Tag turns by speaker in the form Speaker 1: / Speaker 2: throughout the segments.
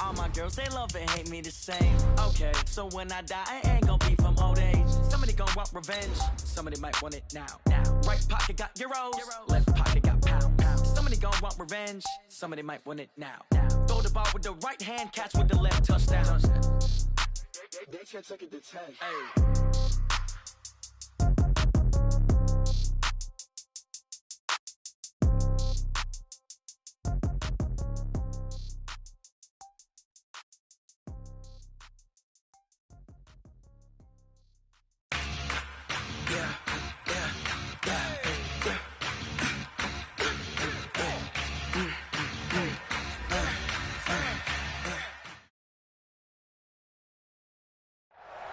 Speaker 1: All my girls, they love and hate me the same. Okay, so when I die, I ain't gonna be from old age. Somebody gonna want revenge. Somebody might want it now. Right pocket got euros. Left pocket got pounds. Somebody gonna want revenge. Somebody might want it now. Throw the ball with the right hand, catch with the left, touchdown. They can't take it to 10. Hey.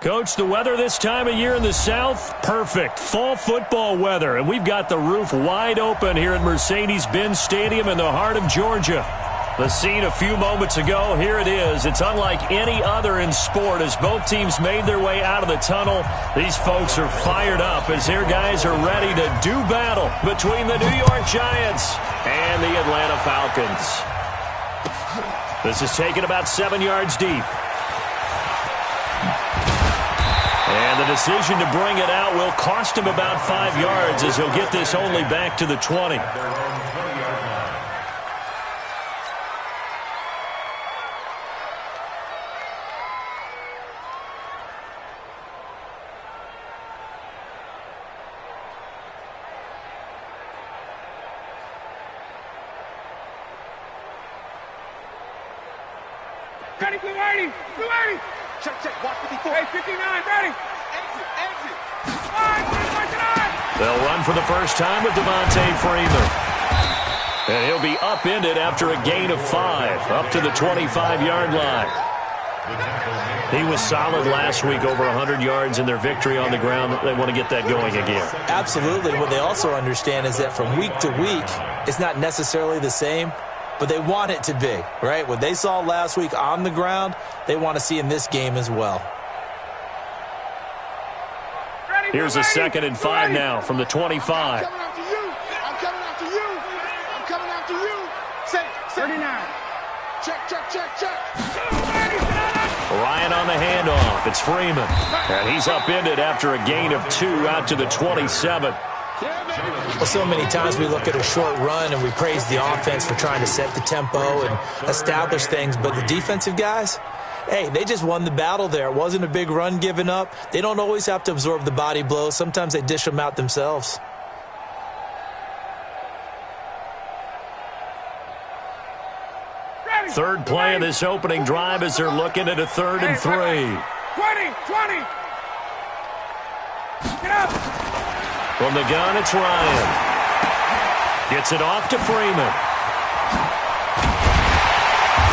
Speaker 2: Coach, the weather this time of year in the South, perfect. Fall football weather, and we've got the roof wide open here at Mercedes-Benz Stadium in the heart of Georgia. The scene a few moments ago, here it is. It's unlike any other in sport as both teams made their way out of the tunnel. These folks are fired up as their guys are ready to do battle between the New York Giants and the Atlanta Falcons. This is taken about 7 yards deep. And the decision to bring it out will cost him about 5 yards as he'll get this only back to the 20.
Speaker 3: Ready, blue 80, blue 80. Check, watch 54. Hey, 59, ready. Exit. 5,
Speaker 2: They'll run for the first time with Devontae Freeman. And he'll be upended after a gain of 5, up to the 25-yard line. He was solid last week, over 100 yards in their victory on the ground. They want to get that going again.
Speaker 4: Absolutely. What they also understand is that from week to week, it's not necessarily the same, but they want it to be, right? What they saw last week on the ground, they want to see in this game as well.
Speaker 2: Here's a 2nd and 5 now from the 25.
Speaker 3: I'm coming after you. I'm coming after you. Say 39. Check.
Speaker 2: Ryan on the handoff. It's Freeman. And he's upended after a gain of 2 out to the 27.
Speaker 4: Well, so many times we look at a short run and we praise the offense for trying to set the tempo and establish things, but the defensive guys, hey, they just won the battle there. It wasn't a big run given up. They don't always have to absorb the body blows. Sometimes they dish them out themselves.
Speaker 2: Third play of this opening drive as they're looking at a 3rd and 3.
Speaker 3: 20. Get up.
Speaker 2: From the gun, it's Ryan. Gets it off to Freeman.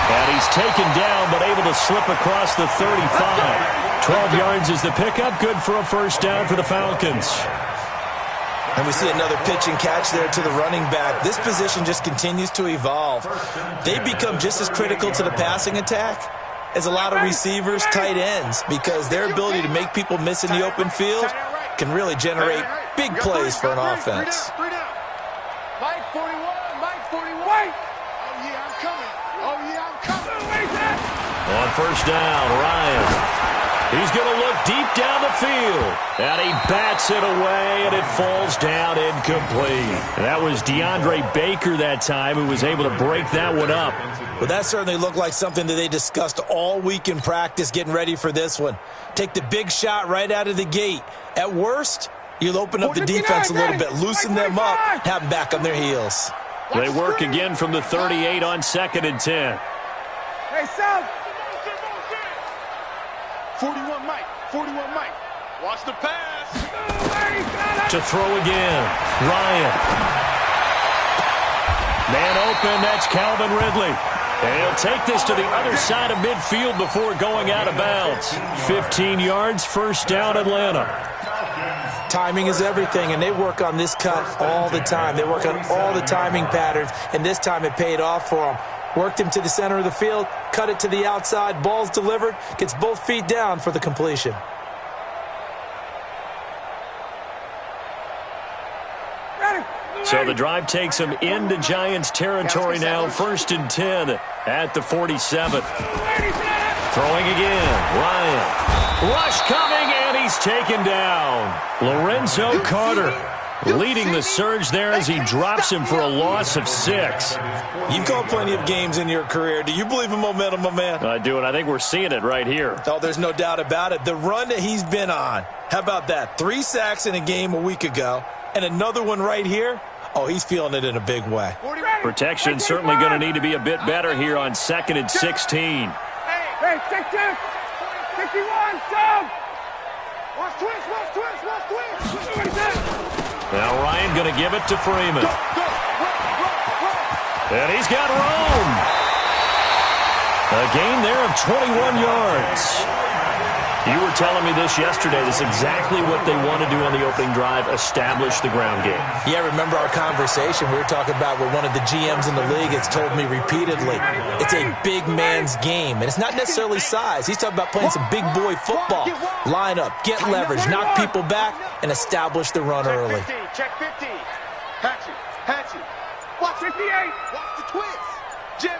Speaker 2: And he's taken down, but able to slip across the 35. 12 yards is the pickup. Good for a first down for the Falcons.
Speaker 4: And we see another pitch and catch there to the running back. This position just continues to evolve. They become just as critical to the passing attack as a lot of receivers, tight ends, because their ability to make people miss in the open field can really generate big plays for an offense.
Speaker 3: Mike 41. Wait. Oh, yeah, I'm coming.
Speaker 2: On first down, Ryan. He's going to look deep down the field. And he bats it away, and it falls down incomplete. And that was DeAndre Baker that time who was able to break that one up.
Speaker 4: Well, that certainly looked like something that they discussed all week in practice getting ready for this one. Take the big shot right out of the gate. At worst, you'll open up the defense a little bit, loosen them up, have them back on their heels.
Speaker 2: They work again from the 38 on 2nd and 10.
Speaker 3: Hey, South. 41 Mike. Watch the pass.
Speaker 2: To throw again, Ryan. Man open, that's Calvin Ridley. And he'll take this to the other side of midfield before going out of bounds. 15 yards, first down, Atlanta.
Speaker 4: Timing is everything, and they work on this cut all the time. They work on all the timing patterns, and this time it paid off for them. Worked him to the center of the field, cut it to the outside, ball's delivered, gets both feet down for the completion.
Speaker 2: So the drive takes him into Giants territory now, 1st and 10 at the 47. Throwing again, Ryan. Rush coming, and he's taken down. Lorenzo Carter leading the surge there as he drops him for a loss of 6.
Speaker 4: You've called plenty of games in your career. Do you believe in momentum, my man?
Speaker 2: I do, and I think we're seeing it right here.
Speaker 4: Oh, there's no doubt about it. The run that he's been on. How about that? 3 sacks in a game a week ago, and another one right here. Oh, he's feeling it in a big way.
Speaker 2: Protection certainly going to need to be a bit better here on 2nd and 16.
Speaker 3: Hey, check. 51, sub. Watch twist.
Speaker 2: Now Ryan going to give it to Freeman. And he's got Rome. A gain there of 21 yards. You were telling me this yesterday. This is exactly what they want to do on the opening drive, establish the ground game.
Speaker 4: Yeah, remember our conversation? We were talking about what one of the GMs in the league has told me repeatedly. It's a big man's game, and it's not necessarily size. He's talking about playing some big boy football. Line up, get leverage, knock people back, and establish the run early.
Speaker 3: Check 50. Hatch it. Watch 58. Watch the twist. Jim.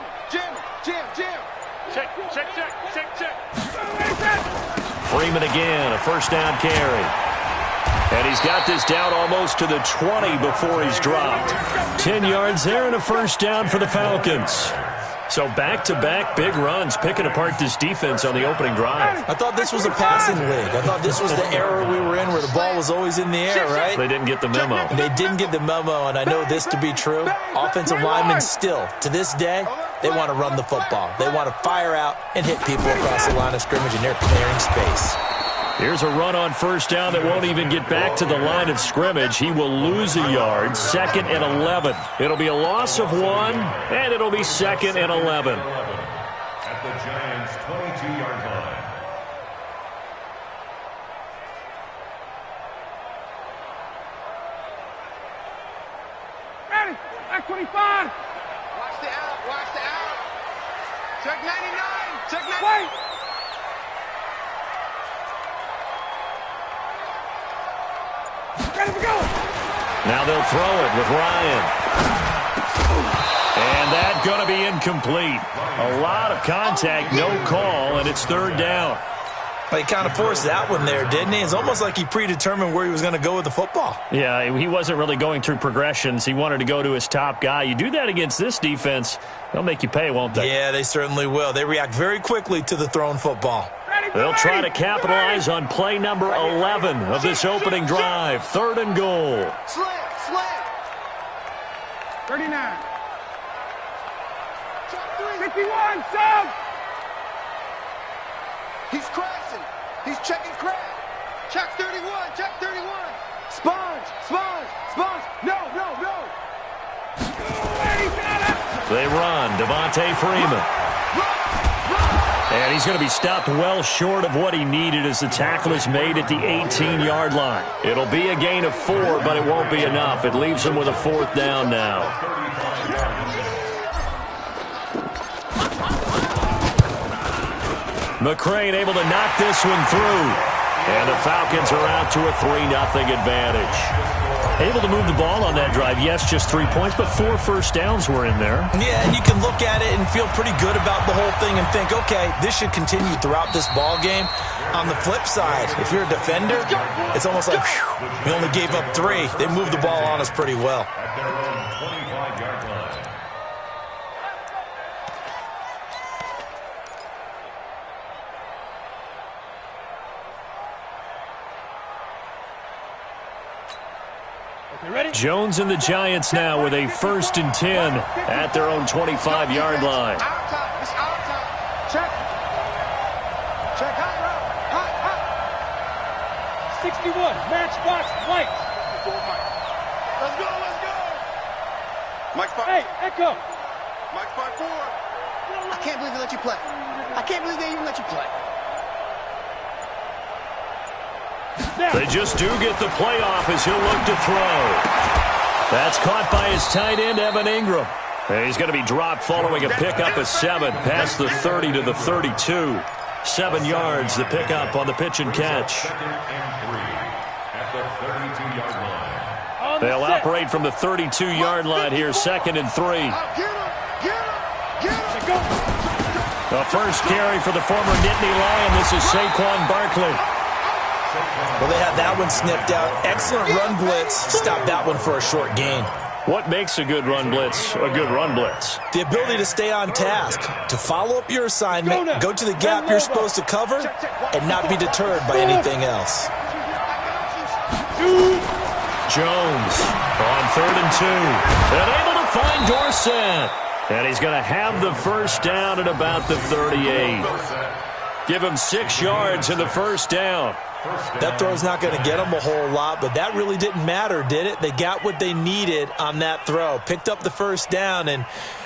Speaker 3: Check.
Speaker 2: Freeman again, a first down carry. And he's got this down almost to the 20 before he's dropped. 10 yards there and a first down for the Falcons. So back-to-back big runs, picking apart this defense on the opening drive.
Speaker 4: I thought this was a passing league. I thought this was the era we were in where the ball was always in the air, right?
Speaker 2: They didn't get the memo.
Speaker 4: They didn't get the memo, and I know this to be true. Offensive linemen still, to this day, they want to run the football. They want to fire out and hit people across the line of scrimmage, and they're clearing space.
Speaker 2: Here's a run on first down that won't even get back to the line of scrimmage. He will lose a yard, 2nd and 11. It'll be a loss of 1, and it'll be 2nd and 11.
Speaker 5: At the Giants' 22-yard line.
Speaker 3: Ready, back 25. Watch the out. Check 99. Wait.
Speaker 2: Now they'll throw it with Ryan. And that's going to be incomplete. A lot of contact, no call, and it's 3rd down.
Speaker 4: He kind of forced that one there, didn't he? It's almost like he predetermined where he was going to go with the football.
Speaker 2: Yeah, he wasn't really going through progressions. He wanted to go to his top guy. You do that against this defense, they'll make you pay, won't they?
Speaker 4: Yeah, they certainly will. They react very quickly to the thrown football.
Speaker 2: They'll try to capitalize on play number 11 of this opening drive. 3rd and goal.
Speaker 3: Slant. 39. 51, sub. He's crashing. He's checking crash. Check 31. Sponge. No.
Speaker 2: They run. Devontae Freeman. And he's going to be stopped well short of what he needed as the tackle is made at the 18-yard line. It'll be a gain of 4, but it won't be enough. It leaves him with a 4th down now. McCrane able to knock this one through. And the Falcons are out to a 3-0 advantage. Able to move the ball on that drive. Yes, just 3 points, but 4 first downs were in there.
Speaker 4: Yeah, and you can look at it and feel pretty good about the whole thing and think, okay, this should continue throughout this ball game. On the flip side, if you're a defender, it's almost like, whew, we only gave up 3. They moved the ball on us pretty well.
Speaker 5: At their own 25-yard line.
Speaker 2: Jones and the Giants now with a 1st and 10 at their own 25-yard line.
Speaker 3: It's our time. Check. Hot. 61. Matchbox white. Let's go. Mike 5. Hey, Echo. Mike 5-4. I can't believe they let you play. I can't believe they even let you play.
Speaker 2: They just do get the playoff as he'll look to throw. That's caught by his tight end, Evan Ingram. And he's going to be dropped following a pickup of 7 past the 30 to the 32. 7 yards, the pickup on the pitch and catch.
Speaker 5: At the 32-yard line.
Speaker 3: All
Speaker 2: They'll operate from the 32-yard line here, 2nd and 3. The first carry for the former Nittany Lion. This is Saquon Barkley.
Speaker 4: Well, they had that one sniffed out. Excellent run blitz. Stop that one for a short gain.
Speaker 2: What makes a good run blitz a good run blitz?
Speaker 4: The ability to stay on task, to follow up your assignment, go to the gap you're supposed to cover, and not be deterred by anything else.
Speaker 2: Jones on 3rd and 2. And able to find Dorsett. And he's going to have the first down at about the 38. Give him 6 yards in the first down.
Speaker 4: That throw's not going to get them a whole lot, but that really didn't matter, did it? They got what they needed on that throw. Picked up the first down, and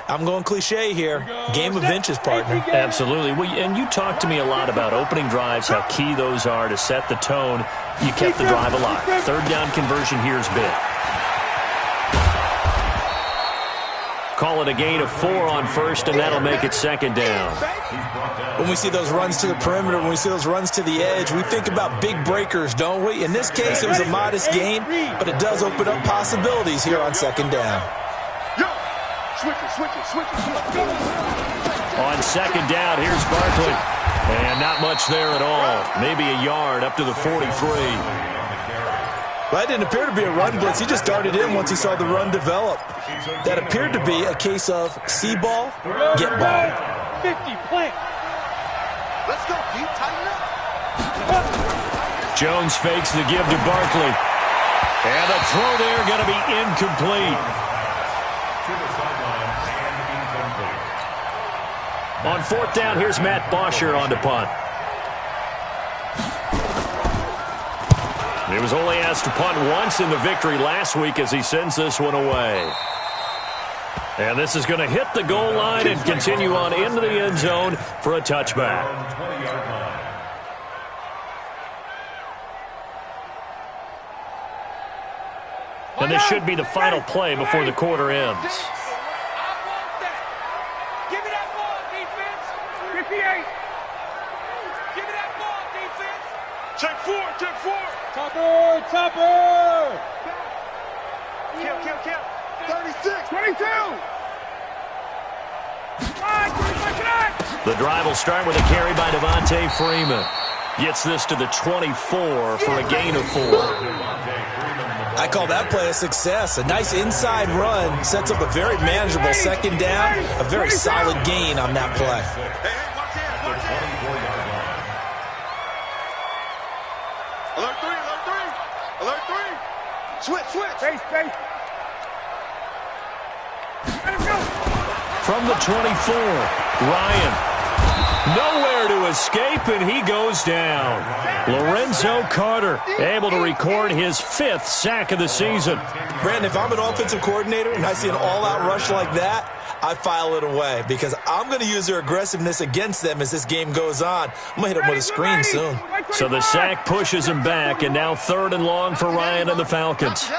Speaker 4: I'm going cliche here. Game of inches, partner.
Speaker 2: Absolutely. And you talked to me a lot about opening drives, how key those are to set the tone. You kept the drive alive. 3rd down conversion here is big. Call it a gain of 4 on 1st, and that'll make it 2nd down.
Speaker 4: When we see those runs to the perimeter, when we see those runs to the edge, we think about big breakers, don't we? In this case, it was a modest gain, but it does open up possibilities here on 2nd down.
Speaker 2: On 2nd down, here's Barkley. And not much there at all. Maybe a yard up to the 43.
Speaker 4: Well, that didn't appear to be a run blitz. He just darted in once he saw the run develop. That appeared to be a case of see ball, get ball.
Speaker 3: 50, plant. Let's go, Pete. Tighten up.
Speaker 2: Jones fakes the give to Barkley. And the throw there going to be incomplete. On 4th down, here's Matt Bosher on to punt. He was only asked to punt once in the victory last week as he sends this one away. And this is going to hit the goal line and continue on into the end zone for a touchback. And this should be the final play before the quarter ends.
Speaker 3: Give me that ball, defense. 58. Give me that ball, defense. Check 4. Topper. Kill. 36. 22.
Speaker 2: The drive will start with a carry by Devontae Freeman. Gets this to the 24 for a gain of 4.
Speaker 4: I call that play a success. A nice inside run sets up a very manageable 2nd down. A very solid gain on that play.
Speaker 3: Alert 3. Switch. Face.
Speaker 2: From the 24, Ryan. Nowhere to escape, and he goes down. Lorenzo Carter able to record his 5th sack of the season.
Speaker 4: Brandon, if I'm an offensive coordinator and I see an all-out rush like that, I file it away because I'm going to use their aggressiveness against them as this game goes on. I'm going to hit them with a screen soon.
Speaker 2: So the sack pushes him back, and now 3rd and long for Ryan and the Falcons.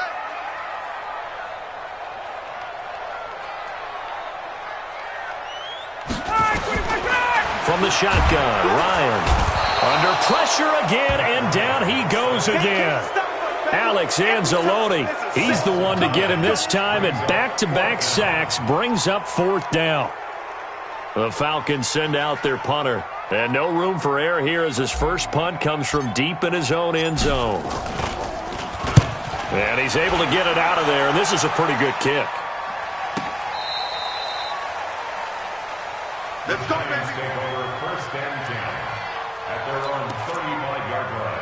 Speaker 2: From the shotgun, Ryan under pressure again, and down he goes again. Alex Anzalone, he's the one to get him this time, and back-to-back sacks brings up 4th down. The Falcons send out their punter, and no room for error here as his first punt comes from deep in his own end zone. And he's able to get it out of there, and this is a pretty good kick.
Speaker 3: Let's go, baby.
Speaker 5: First and 10 at their own 35-yard line.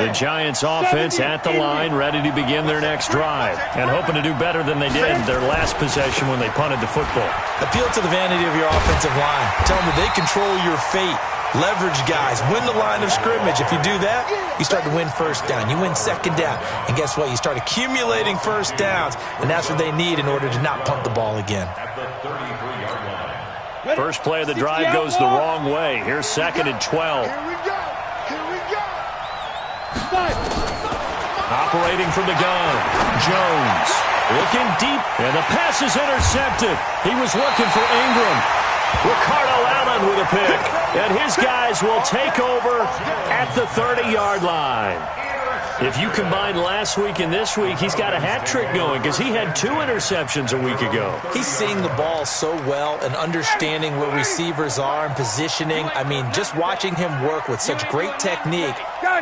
Speaker 2: The Giants offense at the line, ready to begin their next drive, and hoping to do better than they did their last possession when they punted the football.
Speaker 4: Appeal to the vanity of your offensive line. Tell them that they control your fate. Leverage guys. Win the line of scrimmage. If you do that, you start to win 1st down. You win 2nd down. And guess what? You start accumulating 1st downs, and that's what they need in order to not punt the ball again.
Speaker 5: At the 33-yard line.
Speaker 2: First play of the drive goes the wrong way. Here's 2nd and 12.
Speaker 3: Here we go.
Speaker 2: Operating from the gun, Jones looking deep, and the pass is intercepted. He was looking for Ingram. Ricardo Allen with a pick, and his guys will take over at the 30-yard line. If you combine last week and this week, he's got a hat trick going because he had 2 interceptions a week ago.
Speaker 4: He's seeing the ball so well and understanding where receivers are and positioning. I mean, just watching him work with such great technique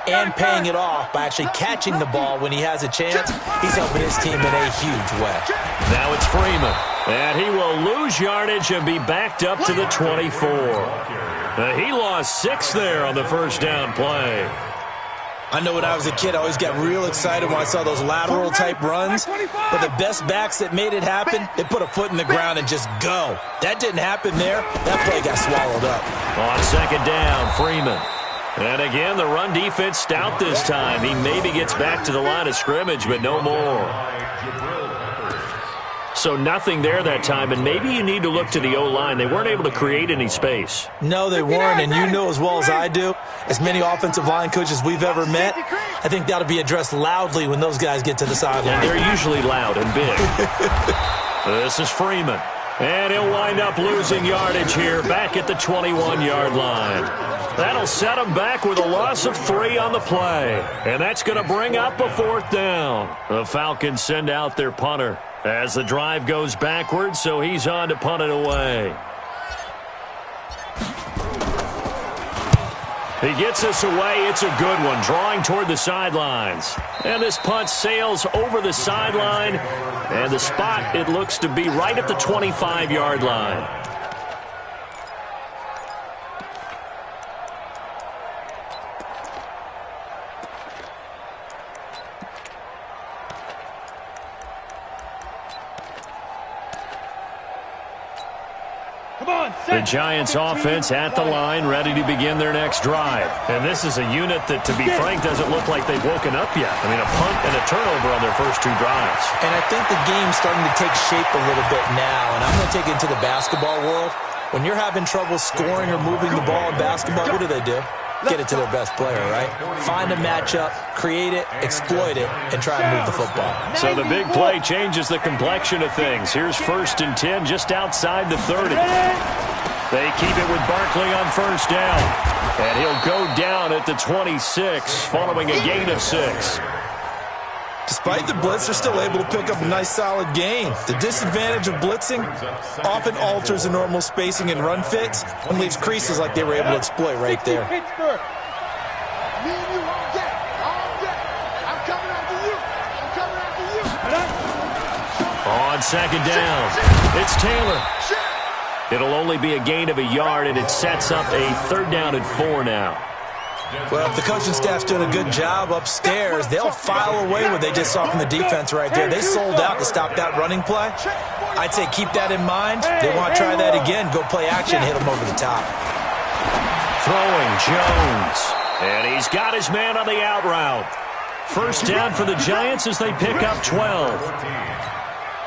Speaker 4: and paying it off by actually catching the ball when he has a chance, he's helping his team in a huge way.
Speaker 2: Now it's Freeman, and he will lose yardage and be backed up to the 24. He lost 6 there on the first down play.
Speaker 4: I know when I was a kid, I always got real excited when I saw those lateral-type runs. But the best backs that made it happen, they put a foot in the ground and just go. That didn't happen there. That play got swallowed up.
Speaker 2: On second down, Freeman. And again, the run defense stout this time. He maybe gets back to the line of scrimmage, but no more. So nothing there that time, and maybe you need to look to the O-line. They weren't able to create any space.
Speaker 4: No, they weren't, and you know as well as I do, as many offensive line coaches we've ever met, I think that'll be addressed loudly when those guys get to the sideline.
Speaker 2: They're usually loud and big. This is Freeman, and he'll wind up losing yardage here back at the 21-yard line. That'll set him back with a loss of 3 on the play, and that's going to bring up a 4th down. The Falcons send out their punter as the drive goes backwards, so he's on to punt it away. He gets us away. It's a good one, drawing toward the sidelines. And this punt sails over the sideline, and the spot, it looks to be right at the 25-yard line. The Giants offense at the line, ready to begin their next drive. And this is a unit that, to be frank, doesn't look like they've woken up yet. I mean, a punt and a turnover on their first 2 drives.
Speaker 4: And I think the game's starting to take shape a little bit now. And I'm going to take it into the basketball world. When you're having trouble scoring or moving the ball in basketball, what do? Get it to their best player, right? Find a matchup, create it, exploit it, and try and move the football.
Speaker 2: So the big play changes the complexion of things. Here's 1st and 10 just outside the 30. They keep it with Barkley on first down. And he'll go down at the 26 following a gain of 6.
Speaker 4: Despite the blitz, they're still able to pick up a nice solid gain. The disadvantage of blitzing often alters the normal spacing and run fits and leaves creases like they were able to exploit right there.
Speaker 2: On second down, it's Taylor. It'll only be a gain of a yard, and it sets up a 3rd down and 4 now.
Speaker 4: Well, if the coaching staff's doing a good job upstairs, they'll file away what they just saw from the defense right there. They sold out to stop that running play. I'd say keep that in mind. They want to try that again. Go play action, hit them over the top.
Speaker 2: Throwing Jones. And he's got his man on the out route. First down for the Giants as they pick up 12.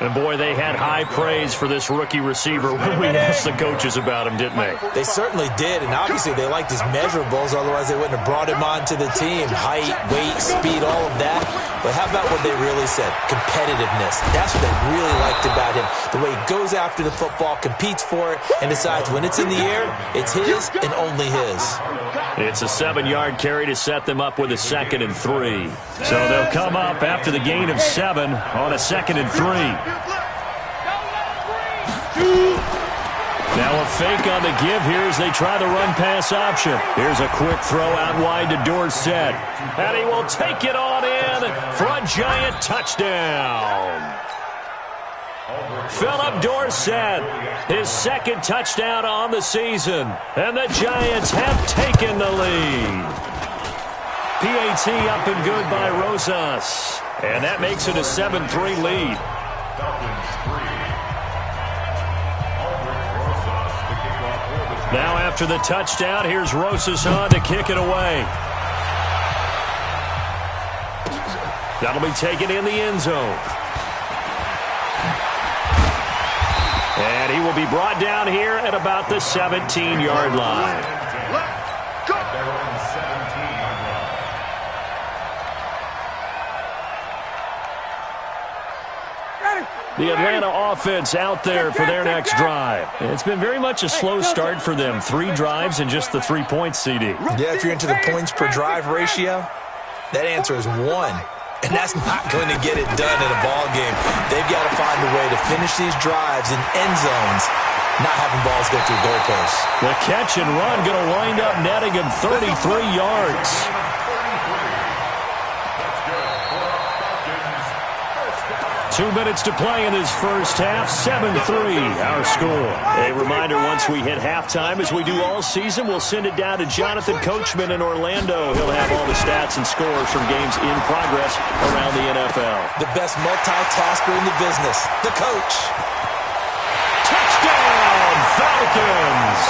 Speaker 2: And, boy, they had high praise for this rookie receiver when we asked the coaches about him, didn't they?
Speaker 4: They certainly did, and obviously they liked his measurables, otherwise they wouldn't have brought him onto the team. Height, weight, speed, all of that. But how about what they really said? Competitiveness. That's what they really liked about him. The way he goes after the football, competes for it, and decides when it's in the air, it's his and only his.
Speaker 2: It's a 7-yard carry to set them up with a 2nd and 3. So they'll come up after the gain of 7 on a 2nd and 3. Now a fake on the give here as they try the run-pass option. Here's a quick throw out wide to Dorsett. And he will take it on in for a Giant touchdown. Philip Dorsett, his 2nd touchdown on the season. And the Giants have taken the lead. PAT up and good by Rosas. And that makes it a 7-3 lead. Now after the touchdown, here's Rosas on to kick it away. That'll be taken in the end zone. And he will be brought down here at about the 17-yard line. The Atlanta offense out there for their next drive. It's been very much a slow start for them. 3 drives and just the 3 points, CD.
Speaker 4: Yeah, if you're into the points per drive ratio, That answer is 1. And that's not going to get it done in a ball game. They've got to find a way to finish these drives in end zones, not having balls go through goalposts.
Speaker 2: The catch and run going to wind up netting him 33 yards. 2 minutes to play in this first half, 7-3 our score. A reminder, once we hit halftime, as we do all season, we'll send it down to Jonathan Coachman in Orlando. He'll have all the stats and scores from games in progress around the NFL.
Speaker 4: The best multitasker in the business, the coach.
Speaker 2: Touchdown, Falcons!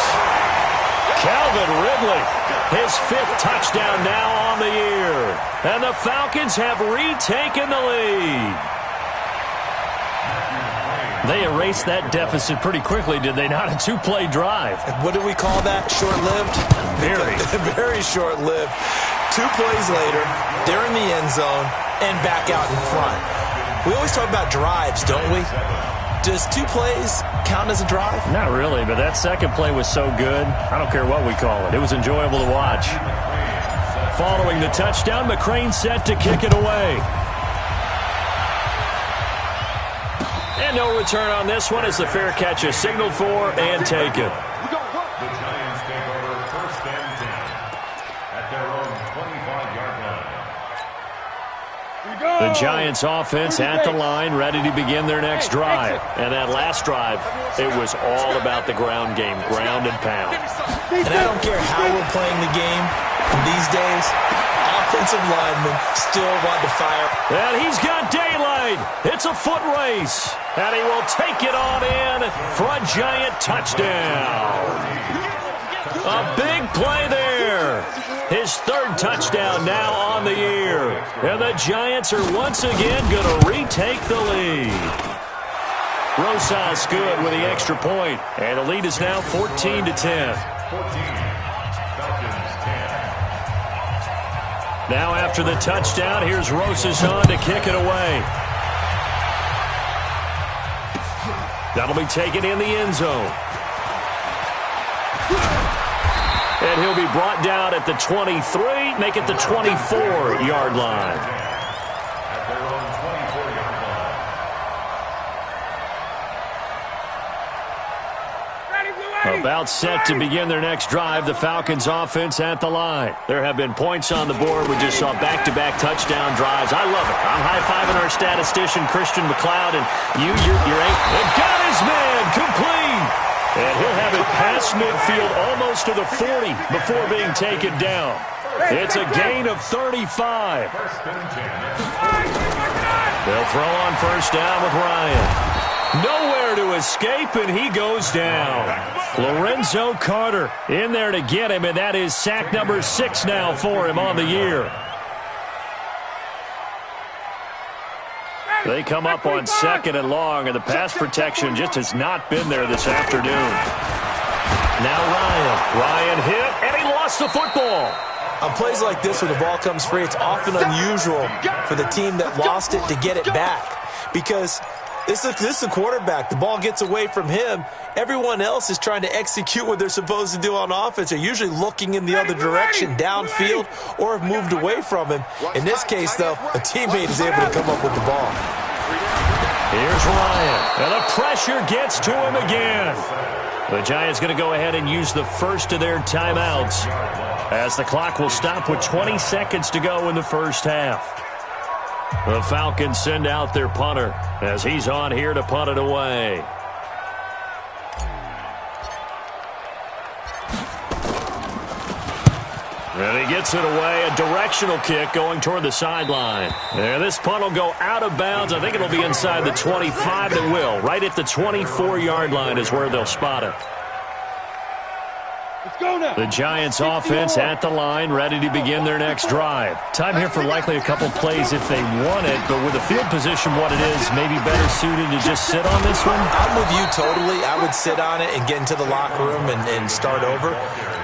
Speaker 2: Calvin Ridley, his 5th touchdown now on the year. And the Falcons have retaken the lead. They erased that deficit pretty quickly, did they not? A 2-play drive.
Speaker 4: What do we call that? Short-lived?
Speaker 2: Very.
Speaker 4: Very short-lived. 2 plays later, they're in the end zone and back out in front. We always talk about drives, don't we? Does 2 plays count as a drive?
Speaker 2: Not really, but that second play was so good. I don't care what we call it. It was enjoyable to watch. Following the touchdown, McCrane set to kick it away. And no return on this one as the fair catch is signaled for and taken.
Speaker 5: The Giants take over 1st and 10 at their own 25-yard line.
Speaker 2: The Giants offense at the line, ready to begin their next drive. And that last drive, it was all about the ground game, ground and pound.
Speaker 4: And I don't care how we're playing the game these days, offensive linemen still want to fire.
Speaker 2: And he's got daylight. It's a foot race. And he will take it on in for a Giant touchdown. A big play there. His 3rd touchdown now on the year. And the Giants are once again going to retake the lead. Rosas good with the extra point. And the lead is now 14-10.
Speaker 5: 14. Falcons 10.
Speaker 2: Now after the touchdown, here's Rosas on to kick it away. That'll be taken in the end zone. And he'll be brought down at the 23, make it the 24-yard line.
Speaker 5: At their own 24-yard line.
Speaker 2: About set to begin their next drive, the Falcons offense at the line. There have been points on the board. We just saw back-to-back touchdown drives. I love it. I'm high-fiving our statistician, Christian McLeod, and you're eight. And got his man complete. And he'll have it past midfield almost to the 40 before being taken down. It's a gain of 35. They'll throw on 1st down with Ryan. Nowhere to escape, and he goes down. Lorenzo Carter in there to get him, and that is sack number 6 now for him on the year. They come up on 2nd and long, and the pass protection just has not been there this afternoon. Now Ryan hit, and he lost the football.
Speaker 4: On plays like this where the ball comes free, it's often unusual for the team that lost it to get it back. Because this is the quarterback. The ball gets away from him. Everyone else is trying to execute what they're supposed to do on offense. They're usually looking in the other direction, downfield, or have moved away from him. In this case, though, a teammate is able to come up with the ball.
Speaker 2: Here's Ryan, and the pressure gets to him again. The Giants going to go ahead and use the first of their timeouts as the clock will stop with 20 seconds to go in the first half. The Falcons send out their punter as he's on here to punt it away. And he gets it away, a directional kick going toward the sideline. And this punt will go out of bounds. I think it'll be inside the 25. It will. Right at the 24-yard line is where they'll spot it. The Giants offense at the line, ready to begin their next drive. Time here for likely a couple plays if they want it, but with the field position what it is, maybe better suited to just sit on this one?
Speaker 4: I'm with you totally. I would sit on it and get into the locker room and start over.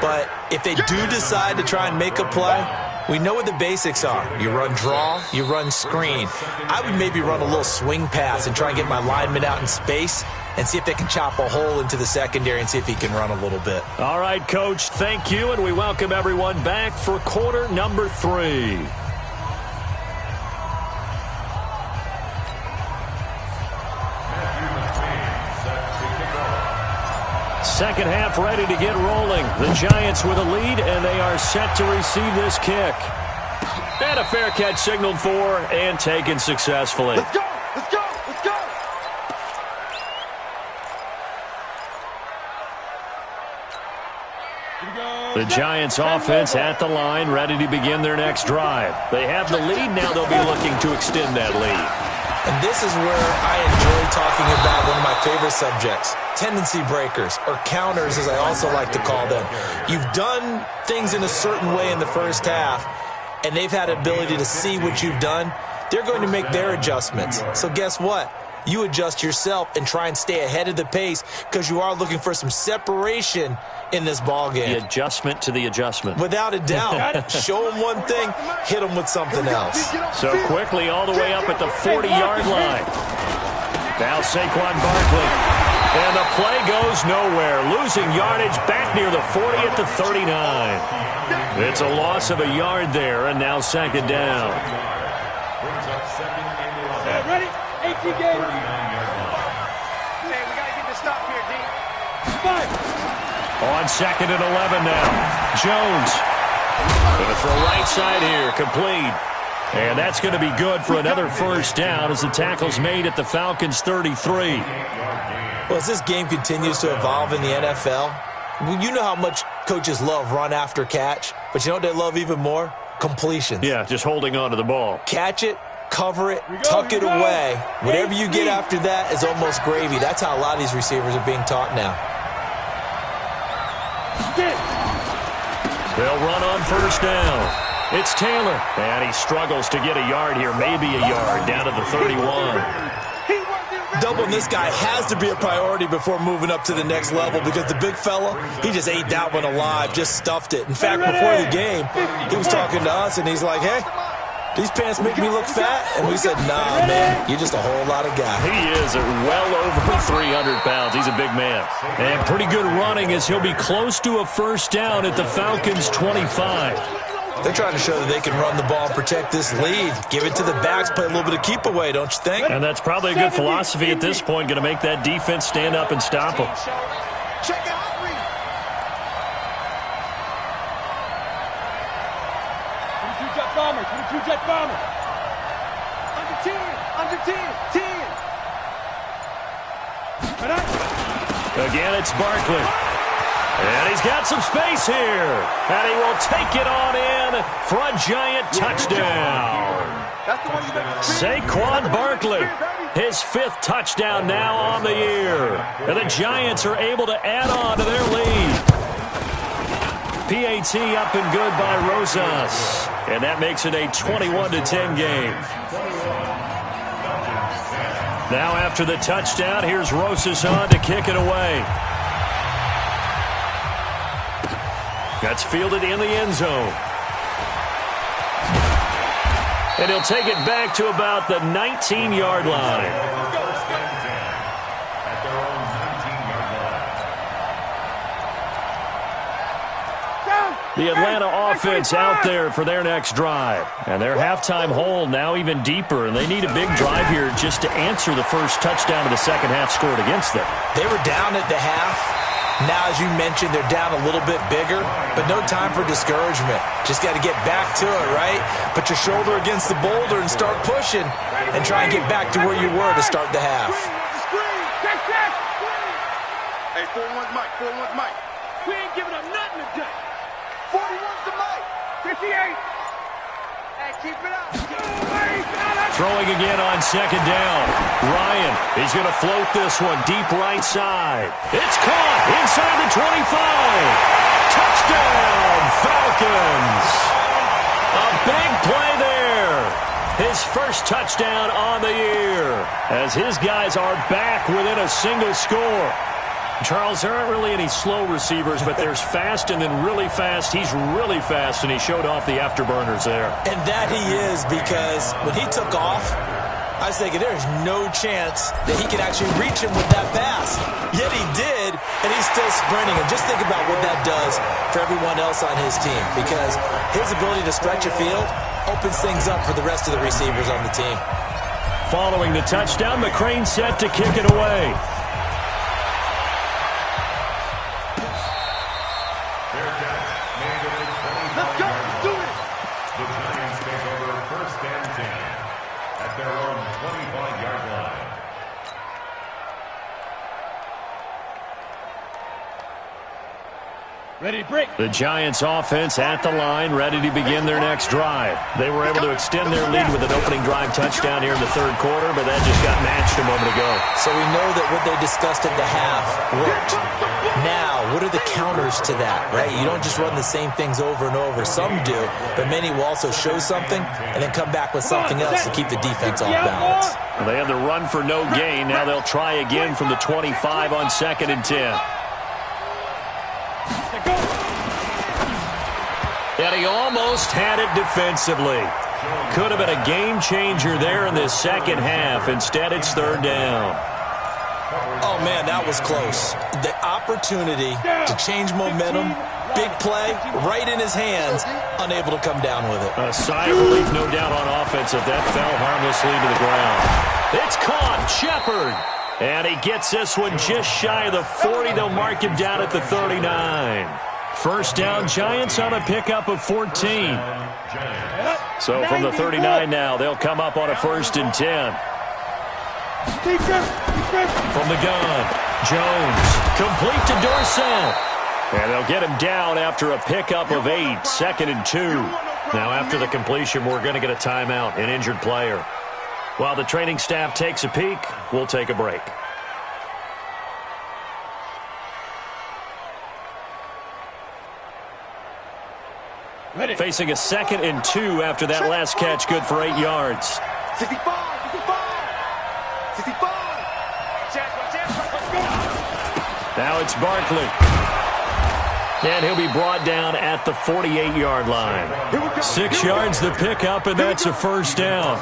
Speaker 4: But if they do decide to try and make a play, we know what the basics are. You run draw, you run screen. I would maybe run a little swing pass and try and get my lineman out in space and see if they can chop a hole into the secondary and see if he can run a little bit.
Speaker 2: All right, Coach, thank you, and we welcome everyone back for quarter number 3. second half ready to get rolling. The Giants with a lead, and they are set to receive this kick. And a fair catch signaled for and taken successfully.
Speaker 3: Let's go! Let's go! Let's go!
Speaker 2: The Giants offense at the line, ready to begin their next drive. They have the lead. Now they'll be looking to extend that lead.
Speaker 4: And this is where I enjoy talking about one of my favorite subjects, tendency breakers, or counters as I also like to call them. You've done things in a certain way in the first half, and they've had ability to see what you've done. They're going to make their adjustments. So guess what? You adjust yourself and try and stay ahead of the pace because you are looking for some separation in this ball game.
Speaker 2: The adjustment to the adjustment.
Speaker 4: Without a doubt. Show them one thing, hit them with something else.
Speaker 2: So quickly all the way up at the 40-yard line. Now Saquon Barkley. And the play goes nowhere. Losing yardage back near the 40 at the 39. It's a loss of a yard there, and now second down.
Speaker 5: Brings up second and 11.
Speaker 3: Ready? 18 games.
Speaker 5: Hey, we
Speaker 3: got to get the stop here, D. 5.
Speaker 2: On second and 11 now. Jones. Going to throw right side here. Complete. And that's going to be good for another first down as the tackle's made at the Falcons' 33.
Speaker 4: Well, as this game continues to evolve in the NFL, you know how much coaches love run after catch, but you know what they love even more? Completions.
Speaker 2: Yeah, just holding on to the ball.
Speaker 4: Catch it, cover it, tuck it away. Whatever you get after that is almost gravy. That's how a lot of these receivers are being taught now.
Speaker 2: They'll run on first down. It's Taylor. And he struggles to get a yard here, maybe a yard, down to the 31.
Speaker 4: Doubling this guy has to be a priority before moving up to the next level because the big fella, he just ate that one alive, just stuffed it. In fact, before the game, he was talking to us, and he's like, hey, these pants make me look fat? And we said, nah, man, you're just a whole lot of guy.
Speaker 2: He is well over 300 pounds. He's a big man. And pretty good running as he'll be close to a first down at the Falcons' 25.
Speaker 4: They're trying to show that they can run the ball and protect this lead. Give it to the backs, play a little bit of keep away, don't you think?
Speaker 2: And that's probably a good philosophy at this point, going to make that defense stand up and stop them.
Speaker 3: Check it out. 22-jet bomber, 22-jet bomber. Under 10, under 10, 10.
Speaker 2: Again, it's Barkley. And he's got some space here. And he will take it on in for a giant touchdown. Saquon Barkley, his 5th touchdown now on the year. And the Giants are able to add on to their lead. PAT up and good by Rosas. And that makes it a 21-10 game. Now after the touchdown, here's Rosas on to kick it away. That's fielded in the end zone. And he'll take it back to about the 19-yard line.
Speaker 5: At their own 19-yard line.
Speaker 2: The Atlanta offense out there for their next drive. And their halftime hole now even deeper. And they need a big drive here just to answer the first touchdown of the second half scored against them.
Speaker 4: They were down at the half. Now, as you mentioned, they're down a little bit bigger, but no time for discouragement. Just got to get back to it, right? Put your shoulder against the boulder and start pushing and try and get back to where you were to start the half.
Speaker 3: Hey, 4-1's Mike, 4-1's Mike. We ain't giving up nothing today. 41's the Mike. 58. Hey, keep it up.
Speaker 2: Throwing again on second down. Ryan, he's going to float this one deep right side. It's caught inside the 25. Touchdown, Falcons. A big play there. His first touchdown on the year as his guys are back within a single score. Charles, there aren't really any slow receivers, but there's fast and then really fast. He's really fast, and he showed off the afterburners there.
Speaker 4: And that he is, because when he took off, I was thinking there's no chance that he could actually reach him with that pass. Yet he did, and he's still sprinting. And just think about what that does for everyone else on his team, because his ability to stretch a field opens things up for the rest of the receivers on the team.
Speaker 2: Following the touchdown, McCrane set to kick it away.
Speaker 3: Ready to break.
Speaker 2: The Giants offense at the line, ready to begin their next drive. They were able to extend their lead with an opening drive touchdown here in the third quarter, but that just got matched a moment ago.
Speaker 4: So we know that what they discussed at the half worked. Now, what are the counters to that, right? You don't just run the same things over and over. Some do, but many will also show something and then come back with something else to keep the defense off balance.
Speaker 2: Well, they had the run for no gain. Now they'll try again from the 25 on 2nd and 10. And he almost had it defensively. Could have been a game changer there in this second half. Instead, it's 3rd down.
Speaker 4: Oh, man, that was close. The opportunity to change momentum, big play, right in his hands, unable to come down with it.
Speaker 2: A sigh of relief, no doubt, on offense if that fell harmlessly to the ground. It's caught. Shepard. And he gets this one just shy of the 40. They'll mark him down at the 39. First down, Giants on a pickup of 14. So from the 39 now, they'll come up on a 1st and 10. From the gun, Jones, complete to Dorsett. And they'll get him down after a pickup of 8, 2nd and 2. Now after the completion, we're going to get a timeout, an injured player. While the training staff takes a peek, we'll take a break.
Speaker 3: Ready.
Speaker 2: Facing a 2nd and 2 after that last catch, good for 8 yards.
Speaker 3: 65.
Speaker 2: Now it's Barkley. And he'll be brought down at the 48-yard line. 6 yards the pickup, and that's a 1st down.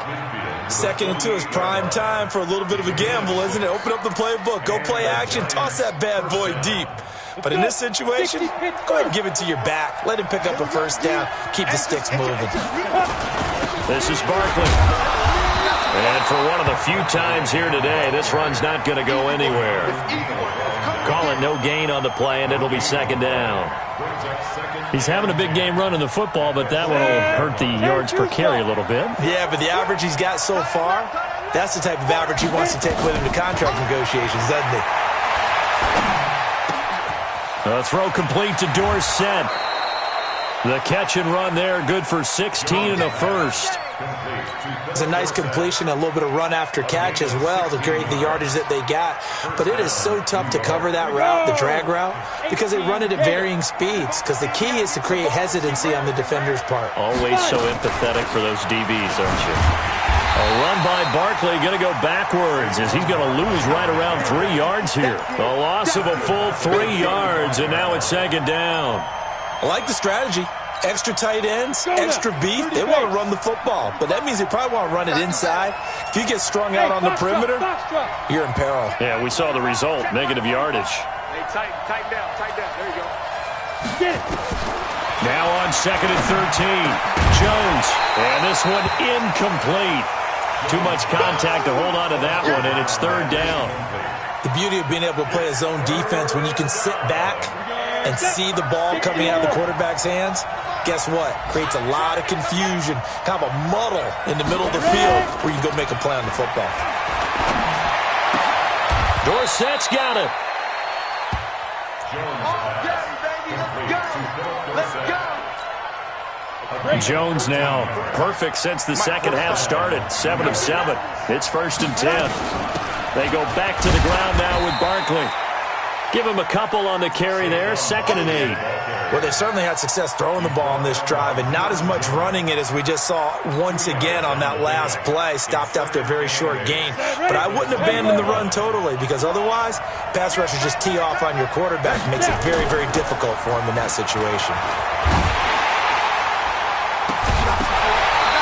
Speaker 4: 2nd and 2 is prime time for a little bit of a gamble, isn't it? Open up the playbook, go play action, toss that bad boy deep. But in this situation, go ahead and give it to your back. Let him pick up a 1st down. Keep the sticks moving.
Speaker 2: This is Barkley. And for one of the few times here today, this run's not going to go anywhere. Call it no gain on the play, and it'll be 2nd down. He's having a big game running the football, but that one will hurt the yards per carry a little bit.
Speaker 4: Yeah, but the average he's got so far, that's the type of average he wants to take with him to contract negotiations, doesn't he?
Speaker 2: A throw complete to Dorsett. The catch and run there, good for 16 and a 1st.
Speaker 4: It's a nice completion, a little bit of run after catch as well to create the yardage that they got. But it is so tough to cover that route, the drag route, because they run it at varying speeds. Because the key is to create hesitancy on the defender's part.
Speaker 2: Always so empathetic for those DBs, aren't you? A run by Barkley, going to go backwards as he's going to lose right around 3 yards here. A loss of a full 3 yards, and now it's 2nd down.
Speaker 4: I like the strategy. Extra tight ends, extra beef. They want to run the football, but that means they probably want to run it inside. If you get strung out on the perimeter, you're in peril.
Speaker 2: Yeah, we saw the result, negative yardage.
Speaker 3: Hey, tighten down. There you go. Get it.
Speaker 2: Now on 2nd and 13, Jones, and this one incomplete. Too much contact to hold on to that one, and it's 3rd down.
Speaker 4: The beauty of being able to play a zone defense when you can sit back and see the ball coming out of the quarterback's hands, guess what? Creates a lot of confusion, kind of a muddle in the middle of the field where you can go make a play on the football.
Speaker 2: Dorsett's got it. Jones now perfect since the second half started. 7 of 7. It's 1st and 10. They go back to the ground now with Barkley. Give him a couple on the carry there. 2nd and 8.
Speaker 4: Well, they certainly had success throwing the ball on this drive and not as much running it as we just saw once again on that last play. Stopped after a very short gain. But I wouldn't abandon the run totally because otherwise, pass rushers just tee off on your quarterback. Makes it very, very difficult for him in that situation.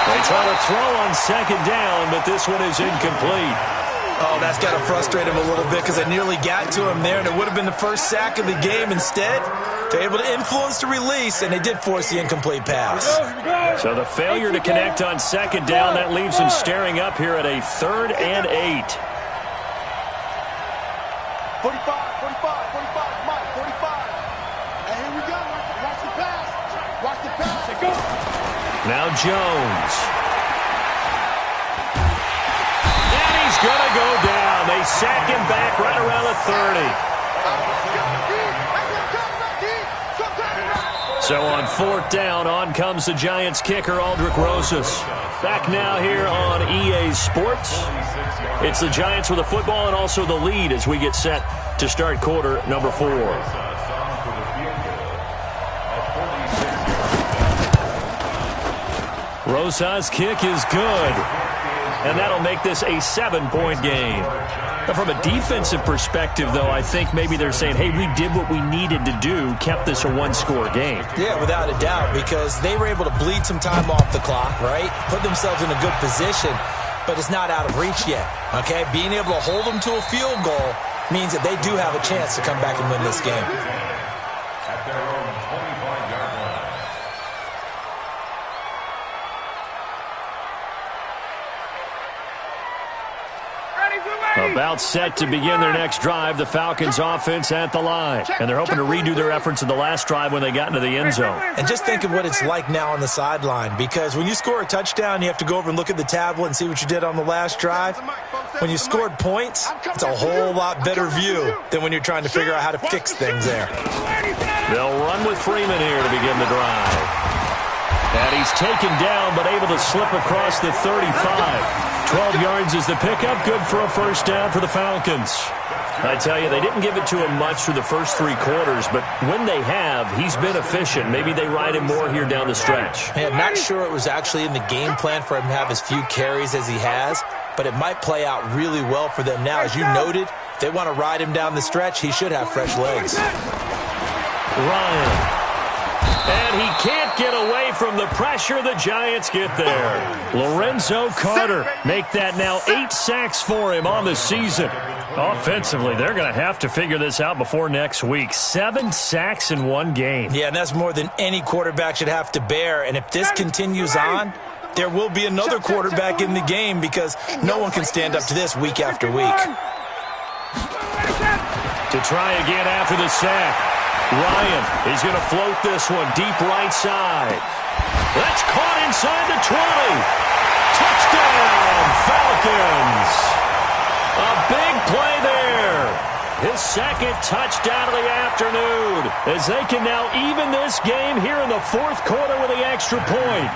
Speaker 2: They try to throw on 2nd down, but this one is incomplete.
Speaker 4: Oh, that's got to frustrate him a little bit because they nearly got to him there, and it would have been the first sack of the game. Instead, they're able to influence the release, and they did force the incomplete pass.
Speaker 2: So the failure to connect on 2nd down, that leaves them staring up here at a 3rd and 8.
Speaker 3: 45, Mike, 45. And here we go. Watch the pass. Go.
Speaker 2: Now Jones. Going to go down. They sack him back right around the 30. So on 4th down, on comes the Giants kicker, Aldrich Rosas. Back now here on EA Sports. It's the Giants with the football and also the lead as we get set to start quarter number 4. Rosas' kick is good. And that'll make this a 7-point game. Now, from a defensive perspective, though, I think maybe they're saying, hey, we did what we needed to do, kept this a one-score game.
Speaker 4: Yeah, without a doubt, because they were able to bleed some time off the clock, right? Put themselves in a good position, but it's not out of reach yet, okay? Being able to hold them to a field goal means that they do have a chance to come back and win this game.
Speaker 5: At their own 25-yard line.
Speaker 2: About set to begin their next drive, the Falcons offense at the line. And they're hoping to redo their efforts in the last drive when they got into the end zone.
Speaker 4: And just think of what it's like now on the sideline, because when you score a touchdown, you have to go over and look at the tablet and see what you did on the last drive. When you scored points, it's a whole lot better view than when you're trying to figure out how to fix things there.
Speaker 2: They'll run with Freeman here to begin the drive. And he's taken down, but able to slip across the 35. 12 yards is the pickup. Good for a first down for the Falcons. I tell you, they didn't give it to him much through the first 3 quarters, but when they have, he's been efficient. Maybe they ride him more here down the stretch.
Speaker 4: Yeah, I'm not sure it was actually in the game plan for him to have as few carries as he has, but it might play out really well for them now. As you noted, if they want to ride him down the stretch, he should have fresh legs.
Speaker 2: Ryan. And he can't get away from the pressure. The Giants get there. Lorenzo Carter make that now 8 sacks for him on the season. Offensively, they're going to have to figure this out before next week. 7 sacks in one game.
Speaker 4: Yeah, and that's more than any quarterback should have to bear. And if this continues on, there will be another quarterback in the game because no one can stand up to this week after week.
Speaker 2: To try again after the sack. Ryan is going to float this one deep right side. That's caught inside the 20. Touchdown, Falcons. A big play there. His second touchdown of the afternoon as they can now even this game here in the 4th quarter with the extra point.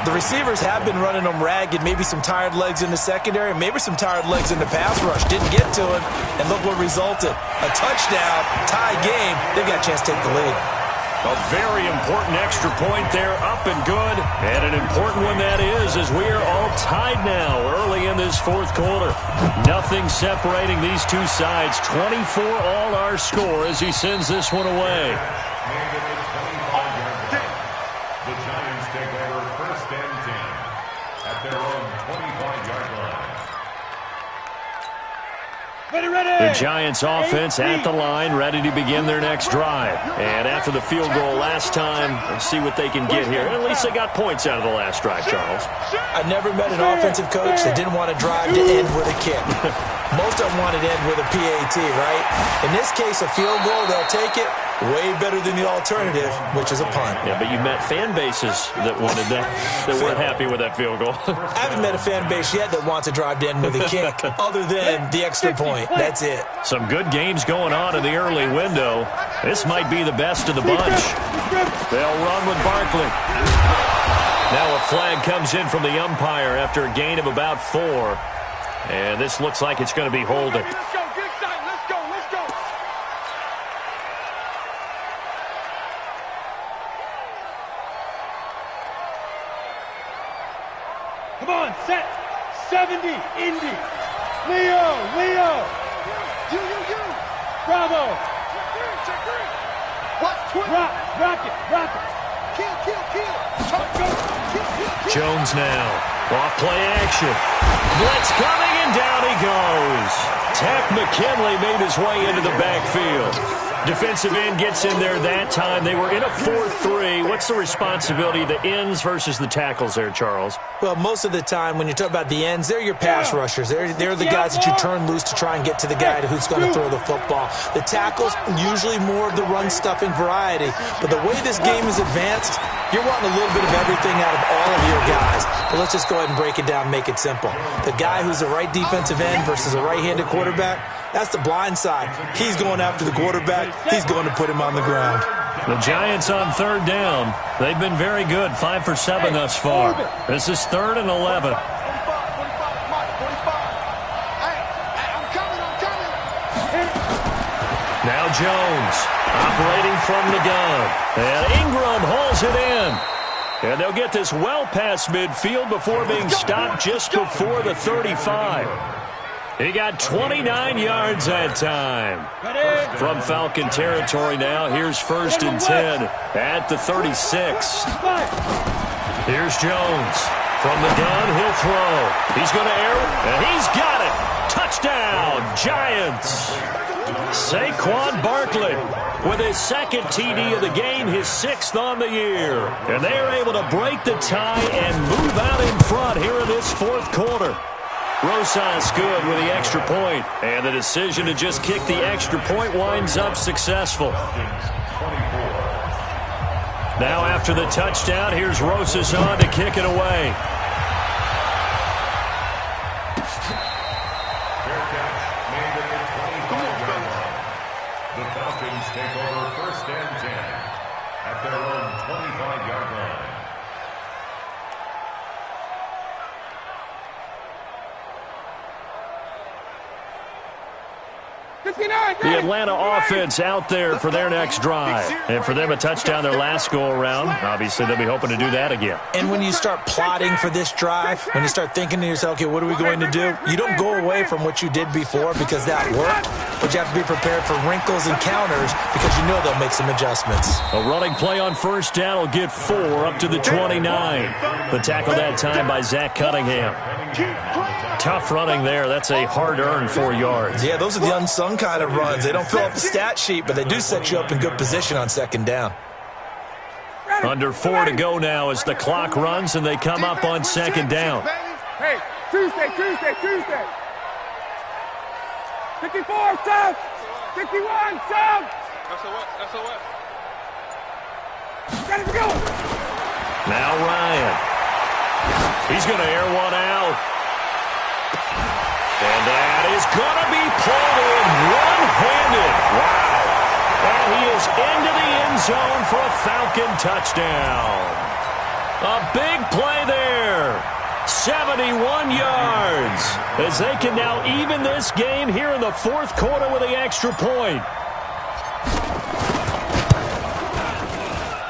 Speaker 4: The receivers have been running them ragged, maybe some tired legs in the secondary, maybe some tired legs in the pass rush. Didn't get to him, and look what resulted. A touchdown, tie game. They've got a chance to take the lead.
Speaker 2: A very important extra point there, up and good. And an important one that is, as we are all tied now early in this 4th quarter. Nothing separating these two sides. 24 all our score as he sends this one away.
Speaker 5: The Giants take over 1st and 10 at their own 25-yard line.
Speaker 2: The Giants offense at the line, ready to begin their next drive. And after the field goal last time, let's see what they can get here. At least they got points out of the last drive, Charles.
Speaker 4: I never met an offensive coach that didn't want to drive to end with a kick. Most of them wanted to end with a PAT, right? In this case, a field goal, they'll take it. Way better than the alternative, which is a punt.
Speaker 2: Yeah, but you met fan bases that wanted that, that weren't happy with that field goal.
Speaker 4: I haven't met a fan base yet that wants to drive to end with a kick, other than the extra point. That's it.
Speaker 2: Some good games going on in the early window. This might be the best of the bunch. They'll run with Barkley. Now a flag comes in from the umpire after a gain of about 4. And this looks like it's going to be holding.
Speaker 3: Come on, set. 70, Indy. Leo. You. Bravo. What? Rock it. Kill.
Speaker 2: Jones now. Off play action. Blitz coming, and down he goes. Tack McKinley made his way into the backfield. Defensive end gets in there that time. They were in a 4-3. What's the responsibility of the ends versus the tackles there, Charles?
Speaker 4: Well, most of the time when you talk about the ends, they're your pass rushers. They're the guys that you turn loose to try and get to the guy who's going to throw the football. The tackles, usually more of the run-stuffing variety. But the way this game is advanced, you're wanting a little bit of everything out of all of your guys. But let's just go ahead and break it down and make it simple. The guy who's the right defensive end versus a right-handed quarterback, that's the blind side. He's going after the quarterback. He's going to put him on the ground.
Speaker 2: The Giants on third down. They've been very good, 5 for 7 thus far. This is 3rd and 11. Now Jones operating from the gun. And Ingram hauls it in. And they'll get this well past midfield before being stopped just before the 35. He got 29 yards that time. From Falcon territory now, here's 1st and 10 at the 36. Here's Jones. From the gun, he'll throw. He's going to air it, and he's got it. Touchdown, Giants. Saquon Barkley with his 2nd TD of the game, his 6th on the year. And they are able to break the tie and move out in front here in this 4th quarter. Rosas good with the extra point, and the decision to just kick the extra point winds up successful. Now after the touchdown, here's Rosas on to kick it away.
Speaker 5: The Falcons take over 1st and 10 at their own 25-yard line.
Speaker 2: The Atlanta offense out there for their next drive. And for them, a touchdown their last go-around. Obviously, they'll be hoping to do that again.
Speaker 4: And when you start plotting for this drive, when you start thinking to yourself, okay, what are we going to do? You don't go away from what you did before because that worked, but you have to be prepared for wrinkles and counters because you know they'll make some adjustments.
Speaker 2: A running play on 1st down will get 4 up to the 29. The tackle that time by Zach Cunningham. Tough running there. That's a hard-earned 4 yards.
Speaker 4: Yeah, those are the unsung kind of runs. They don't fill up the stat sheet, but they do set you up in good position on 2nd down.
Speaker 2: Under 4 to go now as the clock runs and they come up on 2nd down.
Speaker 3: Hey, Tuesday. 54, South. 51, South. That's a what? Got it to go.
Speaker 2: Now Ryan. He's going to air one out. And that is going to be pulled in one-handed. Wow. And he is into the end zone for a Falcon touchdown. A big play there. 71 yards. As they can now even this game here in the 4th quarter with the extra point.